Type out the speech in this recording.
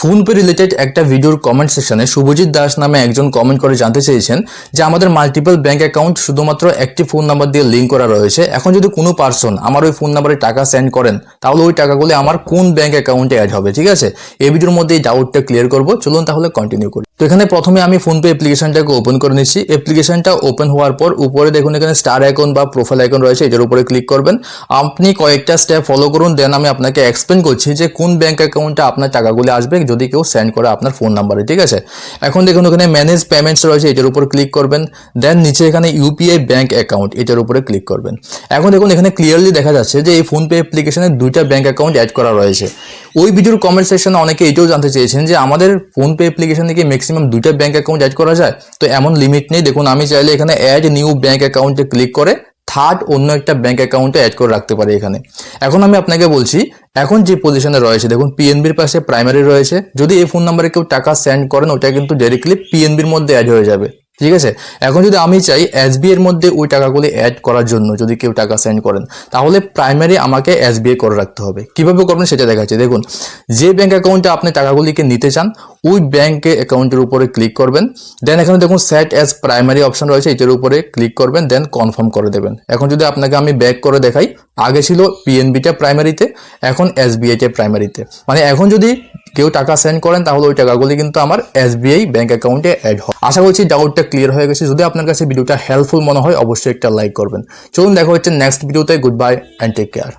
PhonePe related একটা ভিডিওর comment সেকশনে শুভজিৎ দাস নামে একজন কমেন্ট করে জানতে চেয়েছেন যে আমাদের মাল্টিপল ব্যাংক অ্যাকাউন্ট শুধুমাত্র একটি ফোন নাম্বার দিয়ে লিঙ্ক করা রয়েছে। এখন যদি কোনো পার্সন আমার ওই ফোন নাম্বারে টাকা সেন্ড করেন তাহলে ওই টাকাগুলো আমার কোন ব্যাংক অ্যাকাউন্টে অ্যাড হবে। ঠিক আছে, এই ভিডিওর মধ্যে এই ডাউটটা ক্লিয়ার করবো। চলুন তাহলে কন্টিনিউ করি। তো এখানে প্রথমে আমি ফোনপে অ্যাপ্লিকেশনটাকে ওপেন করে নিচ্ছি। অ্যাপ্লিকেশনটা ওপেন হওয়ার পর উপরে দেখুন এখানে স্টার আইকন বা প্রোফাইল আইকন রয়েছে, এটার উপরে ক্লিক করবেন। আপনি কয়েকটা স্টেপ ফলো করুন, দেন আমি আপনাকে এক্সপ্লেন করছি যে কোন ব্যাংক অ্যাকাউন্টে আপনার টাকাগুলো আসবে যদি কেউ সেন্ড করে আপনার ফোন নাম্বারে। ঠিক আছে, এখন দেখুন এখানে ম্যানেজ পেমেন্টস রয়েছে, এটার উপর ক্লিক করবেন। দেন নিচে এখানে ইউপিআই ব্যাংক অ্যাকাউন্ট, এটার উপরে ক্লিক করবেন। এখন দেখুন এখানে ক্লিয়ারলি দেখা যাচ্ছে যে এই ফোনপে অ্যাপ্লিকেশনে দুইটা ব্যাংক অ্যাকাউন্ট অ্যাড করা রয়েছে। ওই ভিডিওর কমেন্ট সেকশনে অনেকে এটাও জানতে চেয়েছেন যে আমাদের ফোনপে অ্যাপ্লিকেশন থেকে ম্যাক্সিমাম দুইটা ব্যাংক অ্যাকাউন্ট অ্যাড করা যায়। তো এমন লিমিট নেই। দেখুন আমি চাইলে এখানে অ্যাড নিউ ব্যাংক অ্যাকাউন্টে ক্লিক করে থার্ড অন্য একটা ব্যাংক অ্যাকাউন্টে অ্যাড করে রাখতে পারি এখানে। এখন আমি আপনাকে বলছি এখন যে পজিশনে রয়েছে দেখুন পিএনবির পাশে প্রাইমারি রয়েছে। যদি এই ফোন নাম্বারে কেউ টাকা সেন্ড করেন ওটা কিন্তু ডাইরেক্টলি পিএনবির মধ্যে অ্যাড হয়ে যাবে। ঠিক আছে, এখন যদি আমি চাই এসবিআই এর মধ্যে ওই টাকাগুলি অ্যাড করার জন্য যদি কেউ টাকা সেন্ড করেন তাহলে প্রাইমারি আমাকে এসবিআই করে রাখতে হবে। কিভাবে করবেন সেটা দেখাচ্ছি। দেখুন যে ব্যাংক অ্যাকাউন্টে আপনি টাকাগুলিকে নিতে চান ওই ব্যাংকে অ্যাকাউন্টের উপরে ক্লিক করবেন। দেন এখানে দেখুন সেট অ্যাজ প্রাইমারি অপশন রয়েছে, এটার উপরে ক্লিক করবেন। দেন কনফার্ম করে দেবেন। এখন যদি আপনাকে আমি ব্যাক করে দেখাই, আগে ছিল পিএনবিটা প্রাইমারিতে, এখন এসবিআইটা প্রাইমারিতে। মানে এখন যদি কেউ টাকা সেন্ড করেন তাহলে ওই টাকাগুলি কিন্তু আমার এসবিআই ব্যাংক অ্যাকাউন্টে অ্যাড হয়। আশা করছি ডাউটটা ক্লিয়ার হয়ে গেছে। যদি আপনার কাছে ভিডিওটা হেল্পফুল মনে হয় অবশ্যই একটা লাইক করবেন। চলুন দেখা হচ্ছে নেক্সট ভিডিওতে। Good bye and take care.